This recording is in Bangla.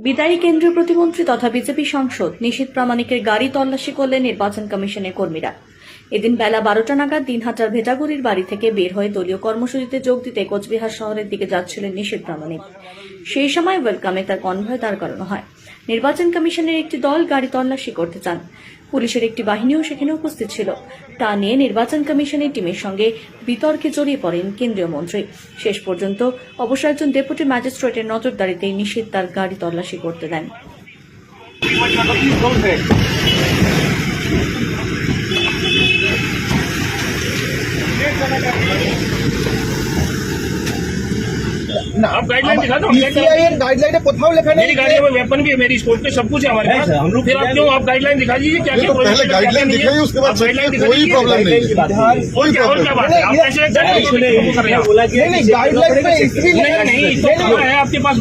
বিদায়ী কেন্দ্রীয় প্রতিমন্ত্রী তথা বিজেপি সাংসদ নিশীথ প্রামাণিকের গাড়ি তল্লাশি করলেন নির্বাচন কমিশনের কর্মীরা। এদিন বেলা 12টা নাগাদ দিনহাটার ভেটাগুড়ির বাড়ি থেকে বের হয়ে দলীয় কর্মসূচিতে যোগ দিতে কোচবিহার শহরের দিকে যাচ্ছিলেন নিশীথ প্রামাণিক। সেই সময় ওয়েলকামে তার কনভয় দাঁড় করানো হয়। নির্বাচন কমিশনের একটি দল গাড়ি তল্লাশি করতে চান। পুলিশের একটি বাহিনীও সেখানে উপস্থিত ছিল। তা নিয়ে নির্বাচন কমিশনের টিমের সঙ্গে বিতর্কে জড়িয়ে পড়েন কেন্দ্রীয় মন্ত্রী। শেষ পর্যন্ত অবশ্য একজন ডেপুটি ম্যাজিস্ট্রেটের নজরদারিতেই নিশীথ তার গাড়ি তল্লাশি করতে দেন। ना आप गाइडलाइन दिखा दो। गाइडलाइन कोথাও লেখা নেই। मेरी गाड़ी में वेपन भी है, मेरी स्पोर्ट पे सब कुछ है हमारे पास। हम लोग फिर आप क्यों आप गाइडलाइन दिखा दीजिए क्या क्या पहले गाइडलाइन दिखाइए, उसके बाद गाइडलाइन कोई प्रॉब्लम नहीं है। कोई क्या बात है? आप कैसे नहीं गाइडलाइन में नहीं तो है आपके पास